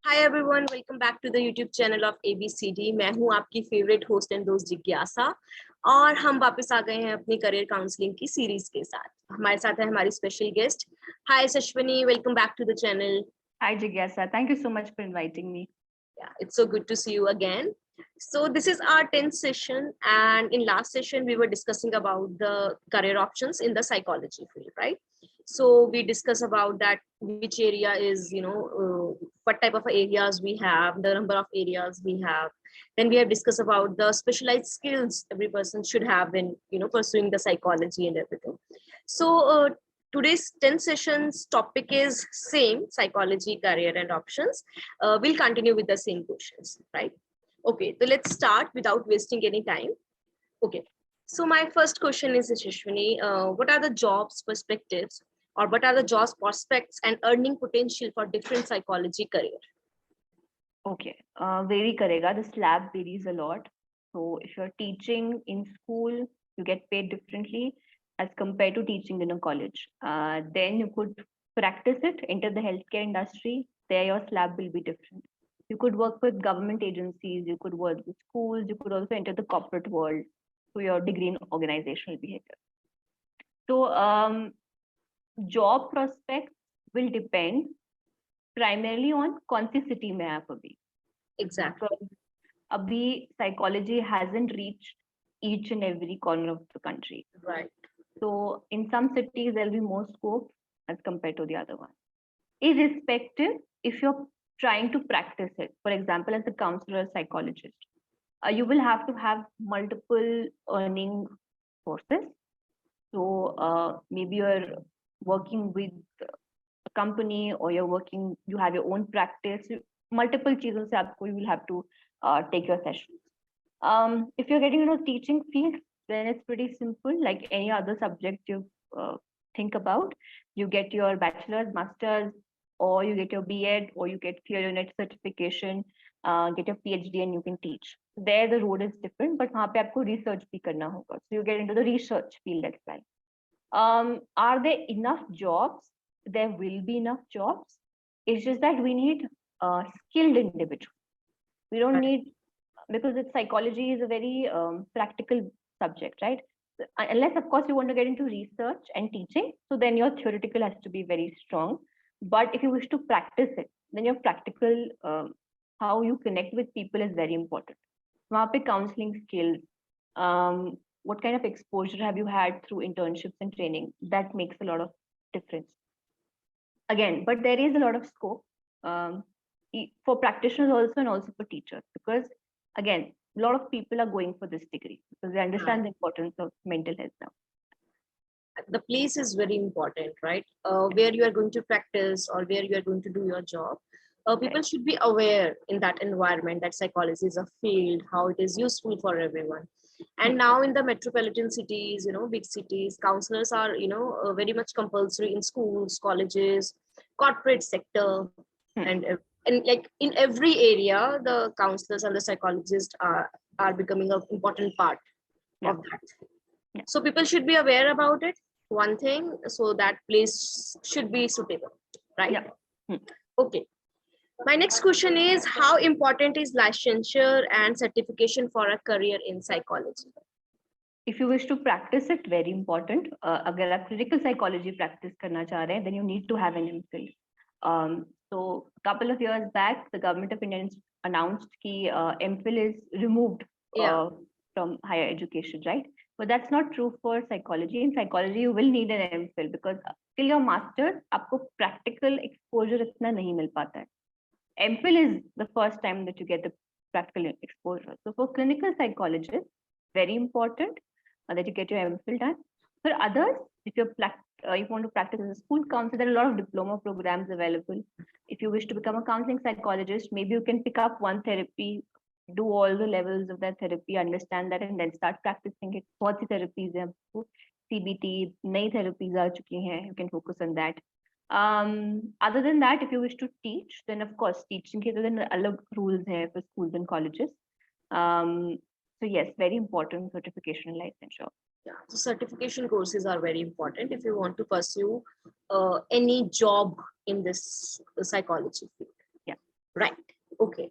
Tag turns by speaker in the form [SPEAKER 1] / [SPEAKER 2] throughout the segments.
[SPEAKER 1] Hi everyone, welcome back to the YouTube channel of ABCD। मैं हूं आपकी favourite host and दोस्त जिज्ञासा और हम वापस आ गए हैं अपनी करियर काउंसलिंग की सीरीज के साथ। हमारे साथ है हमारी special guest. Hi Sashwini, welcome back to the channel.
[SPEAKER 2] Hi Jigyasa, thank you so much for inviting me.
[SPEAKER 1] Yeah, it's so good to see you again. So this is our 10th session, and in last session we were discussing about the career options in the psychology field, right? So we discuss about that, which area is, what type of areas we have, the number of areas we have. Then we have discussed about the specialized skills every person should have in, pursuing the psychology and everything. So today's 10 sessions topic is same, psychology, career and options. We'll continue with the same questions, right? Okay, so let's start without wasting any time. Okay, so my first question is, Shishwini, what are the jobs perspectives, or what are the jobs prospects and earning potential for different psychology career?
[SPEAKER 2] Okay, vary karega. The slab varies a lot. So if you're teaching in school, you get paid differently as compared to teaching in a college. Then you could practice it, enter the healthcare industry. There your slab will be different. You could work with government agencies, you could work with schools, you could also enter the corporate world through your degree in organizational behavior. So job prospects will depend primarily on कौन सी city में आप अभी.
[SPEAKER 1] Exactly.
[SPEAKER 2] Abhi psychology hasn't reached each and every corner of the country.
[SPEAKER 1] Right.
[SPEAKER 2] So in some cities there'll be more scope as compared to the other one. Irrespective, if you're trying to practice it, for example, as a counselor or psychologist, you will have to have multiple earning sources. So maybe you're working with a company, or you have your own practice. Multiple चीजों से आपको you will have to take your sessions. If you're getting into the teaching field, then it's pretty simple. Like any other subject you think about, you get your bachelor's, master's, or you get your B.Ed, or you get clear your net certification, get your PhD, and you can teach. There the road is different, but वहाँ पे आपको research भी करना होगा. So you get into the research field as well. Are there enough jobs? There will be enough jobs. It's just that we need skilled individuals. We don't need, because it's psychology is a very practical subject, right? Unless of course you want to get into research and teaching, so then your theoretical has to be very strong. But if you wish to practice it, then your practical, how you connect with people is very important. वहाँ पे counseling skills, what kind of exposure have you had through internships and training? That makes a lot of difference. Again, but there is a lot of scope for practitioners also, and also for teachers, because again, a lot of people are going for this degree because they understand the importance of mental health now.
[SPEAKER 1] The place is very important, right? Where you are going to practice or where you are going to do your job. People should be aware in that environment that psychology is a field, how it is useful for everyone. And now in the metropolitan cities, big cities, counselors are, very much compulsory in schools, colleges, corporate sector, and like in every area, the counselors and the psychologists are becoming an important part of that. So people should be aware about it. One thing, so that place should be suitable, right? Okay. My next question is, how important is licensure and certification for a career in psychology?
[SPEAKER 2] If you wish to practice it, very important. अगर आप clinical psychology practice करना चाह रहे हैं, then you need to have an MPhil. So a couple of years back, the government of India announced that MPhil is removed from higher education, right? But that's not true for psychology. In psychology, you will need an MPhil because till your master's, आपको practical exposure इतना नहीं मिल पाता है. MPhil is the first time that you get the practical exposure. So for clinical psychologists, very important that you get your MPhil done. For others, if you want to practice as a school counselor, there are a lot of diploma programs available. If you wish to become a counseling psychologist, maybe you can pick up one therapy, do all the levels of that therapy, understand that, and then start practicing it. बहुत सी therapies हैं, CBT, नई therapies आ चुकी हैं. You can focus on that. Other than that, if you wish to teach, then of course teaching के तो then अलग rules हैं for schools and colleges. So yes, very important certification and licensure.
[SPEAKER 1] Yeah, so certification courses are very important if you want to pursue any job in this psychology field.
[SPEAKER 2] Yeah.
[SPEAKER 1] Right. Okay.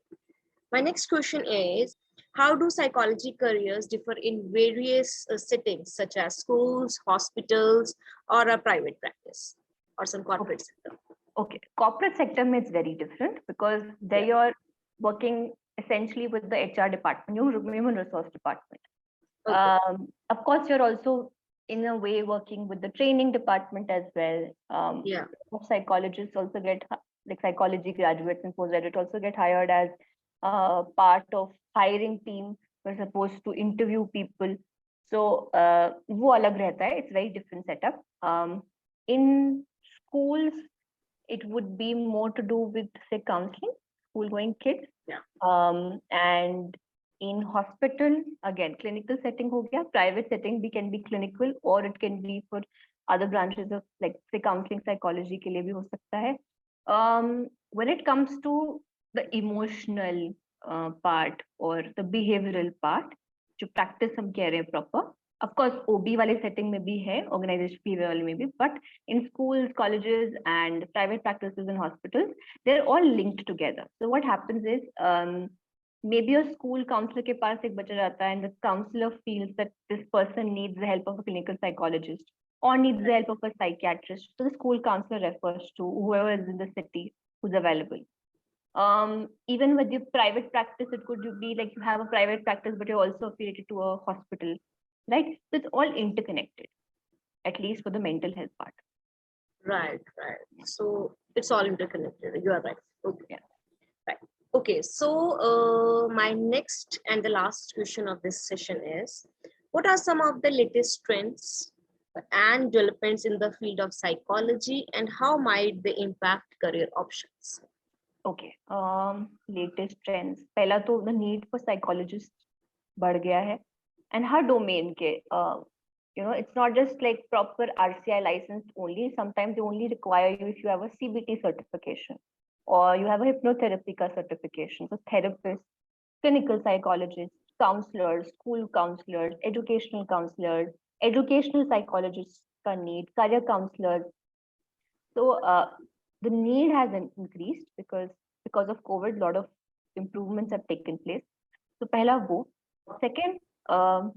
[SPEAKER 1] My next question is, how do psychology careers differ in various settings, such as schools, hospitals, or a private practice, or some
[SPEAKER 2] Okay.
[SPEAKER 1] corporate sector?
[SPEAKER 2] Okay. Corporate sector means very different because there
[SPEAKER 1] Yeah.
[SPEAKER 2] you're working essentially with the HR department, your human resource department.
[SPEAKER 1] Okay.
[SPEAKER 2] Of course, you're also in a way working with the training department as well.
[SPEAKER 1] Yeah.
[SPEAKER 2] Psychologists also get, like psychology graduates and postgraduates also get hired as part of hiring team. We're supposed to interview people. So वो अलग रहता है. It's very different setup. In schools, it would be more to do with, say, counseling, school going kids.
[SPEAKER 1] Yeah.
[SPEAKER 2] And in hospital, again, clinical setting ho gaya, private setting भी can be clinical, or it can be for other branches of, like, say, counseling psychology के लिए भी हो सकता है. When it comes to the emotional part or the behavioral part, जो practice हम कह रहे हैं proper, of course OB वाले setting में भी है, organization behavior वाले में भी, but in schools, colleges, and private practices and hospitals, they're all linked together. So what happens is, maybe a school counselor के पास एक बच्चा जाता है, and the counselor feels that this person needs the help of a clinical psychologist or needs the help of a psychiatrist. So the school counselor refers to whoever is in the city who's available. Even with the private practice, it could be like you have a private practice, but you're also affiliated to a hospital, right? So it's all interconnected, at least for the mental health part.
[SPEAKER 1] Right. Right. So it's all interconnected. You are right. Okay.
[SPEAKER 2] Yeah.
[SPEAKER 1] Right. Okay. So my next and the last question of this session is, what are some of the latest trends and developments in the field of psychology, and how might they impact career options?
[SPEAKER 2] Okay. Latest trends. पहला तो the need for psychologists बढ़ गया है, and her domain के, it's not just like proper RCI licensed only. Sometimes they only require you if you have a CBT certification or you have a hypnotherapy ka certification. So therapists, clinical psychologists, counselors, school counselors, educational psychologists ka need, career counselors. So the need has increased because of COVID, a lot of improvements have taken place. So पहला वो. Second,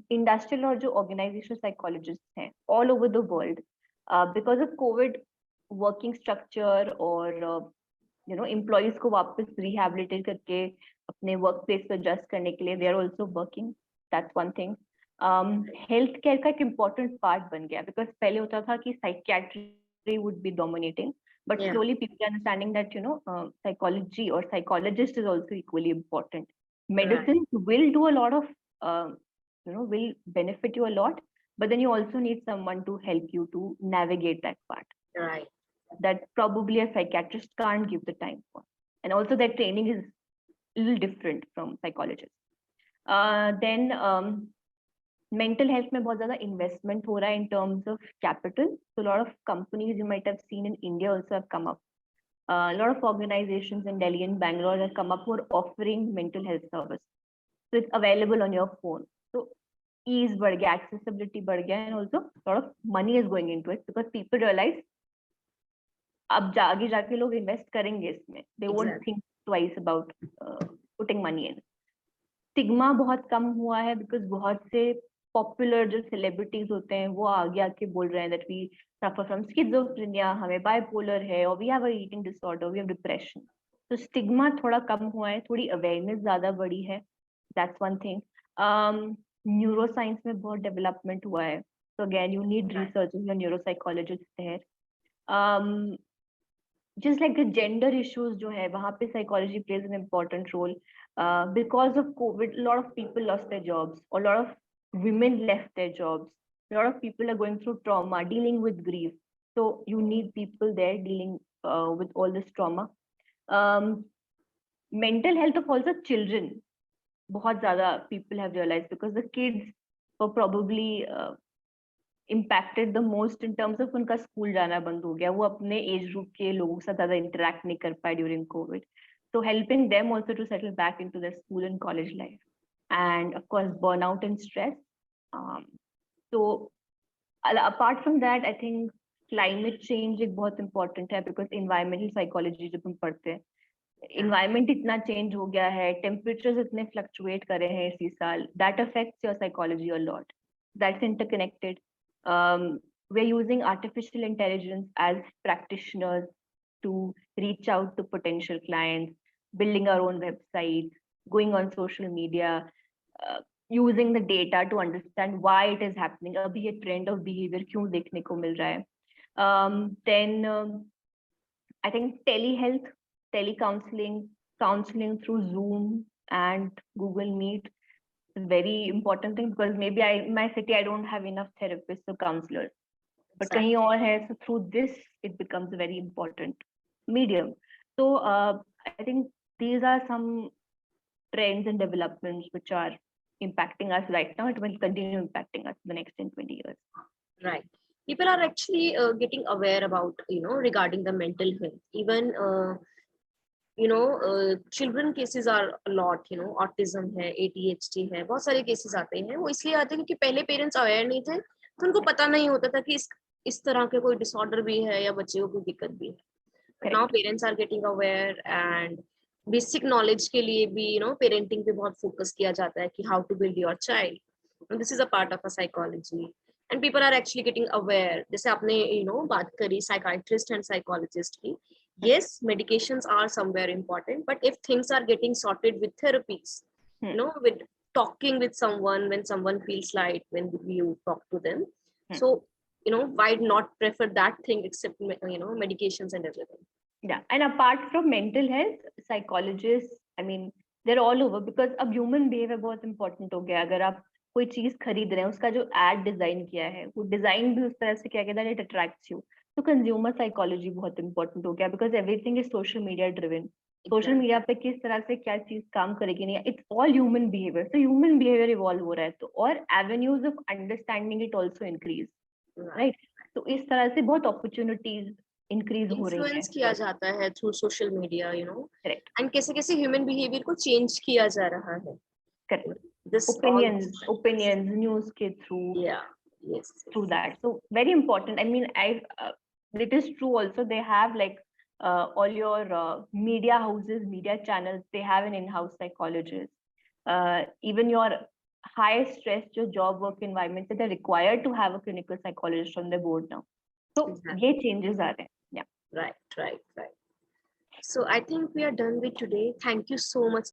[SPEAKER 2] industrial और जो organizational psychologists हैं all over the world, because of COVID, working structure और employees को वापस rehabilitate करके अपने workplace पे adjust करने के लिए they are also working. That's one thing. Healthcare का एक important part बन गया, because पहले होता था कि psychiatry would be dominating, but
[SPEAKER 1] Yeah.
[SPEAKER 2] slowly people are understanding that psychology or psychologist is also equally important. Medicine will do a lot of will benefit you a lot, but then you also need someone to help you to navigate that part
[SPEAKER 1] Right.
[SPEAKER 2] that probably a psychiatrist can't give the time for, and also their training is a little different from psychologists. Then mental health में बहुत ज़्यादा investment हो रहा है in terms of capital. So a lot of companies you might have seen in India also have come up. A lot of organizations in Delhi and Bangalore have come up for offering mental health service. So it's available on your phone. So ease बढ़ गया, accessibility बढ़ गया, and also a lot of money is going into it because people realize अब आगे जाके लोग invest करेंगे इसमें. They won't think twice about putting money in. Stigma बहुत कम हुआ है because बहुत से popular जो celebrities होते हैं वो आगे आके बोल रहे हैं that we suffer from schizophrenia, हमें bipolar है, or we have a eating disorder, we have depression. So stigma थोड़ा कम हुआ है, थोड़ी awareness ज़्यादा बढ़ी है. That's one thing. Neuroscience में बहुत development हुआ है. So again, you need researchers and neuropsychologists there. Just like the gender issues जो है वहाँ पे psychology plays an important role. Because of COVID, a lot of people lost their jobs, or a lot of women left their jobs. A lot of people are going through trauma, dealing with grief. So you need people there dealing with all this trauma. Mental health of also children. बहुत ज़्यादा people have realized because the kids were probably impacted the most in terms of उनका school जाना बंद हो गया, वो अपने age group के लोगों के साथ ज़्यादा interact नहीं कर पाए during COVID. So helping them also to settle back into their school and college life, and of course burnout and stress. So apart from that, I think climate change एक बहुत important है because environmental psychology जब हम पढ़ते हैं, environment इतना change हो गया है, टेम्परेचर्स इतने फ्लक्चुएट करे हैं इसी साल, that affects your psychology a lot. That's interconnected. We're using artificial intelligence as practitioners to reach out to potential clients, building our own website, going on social media, using the data to understand why it is happening. अभी ये trend of behavior क्यों देखने को मिल रहा है. Then I think telehealth, telecounseling, counseling through Zoom and Google Meet is very important thing, because maybe in my city I don't have enough therapists or counselors. But kahin aur hai, so through this it becomes a very important medium. So I think these are some trends and developments which are impacting us right now. It will continue impacting us in the next 10, 20 years.
[SPEAKER 1] Right. People are actually getting aware about, regarding the mental health. Even, children cases are a lot, autism है, ADHD है, बहुत सारे cases आते हैं. वो इसलिए आते हैं क्योंकि पहले parents aware नहीं थे, तो उनको पता नहीं होता था कि इस तरह के कोई disorder भी है या बच्चे को कोई दिक्कत भी है. But now parents are getting aware, and basic knowledge के लिए भी, parenting पे बहुत focus किया जाता है कि how to build your child. And this is a part of a psychology. And people are actually getting aware. जैसे आपने बात करी psychiatrist and psychologist की. Yes, medications are somewhere important, but if things are getting sorted with therapies, with talking with someone when someone feels light, when you talk to them, so why not prefer that thing except medications and everything.
[SPEAKER 2] Yeah, and apart from mental health, psychologists, I mean, they're all over, because अब human behavior बहुत important हो गया. अगर आप कोई चीज खरीद रहे हैं, उसका जो ad डिजाइन किया है, वो डिजाइन भी उस तरह से किया गया that it attracts you. तो consumer psychology बहुत important हो गया, because everything is social media driven. Social media पे किस तरह से क्या चीज काम करेगी नहीं, इट्स ऑल ह्यूमन बिहेवियर. तो ह्यूमन बिहेवियर इवॉल्व हो रहा है, तो और avenues of understanding it also increase, right. तो इस तरह से बहुत अपॉर्चुनिटीज इंक्रीज हो रही है.
[SPEAKER 1] इन्फ्लुएंस किया जाता है through social media,
[SPEAKER 2] correct.
[SPEAKER 1] And कैसे कैसे ह्यूमन बिहेवियर को चेंज किया जा रहा है.
[SPEAKER 2] करेक्ट.
[SPEAKER 1] This
[SPEAKER 2] opinions news के through,
[SPEAKER 1] yes,
[SPEAKER 2] through that. So very important. I mean, it is true also, they have like all your media houses, media channels, they have an in-house psychologist. Even your high stress, your job work environment, they're required to have a clinical psychologist on their board now. So ye changes are there. Yeah.
[SPEAKER 1] Right. So I think we are done with today. Thank you so much,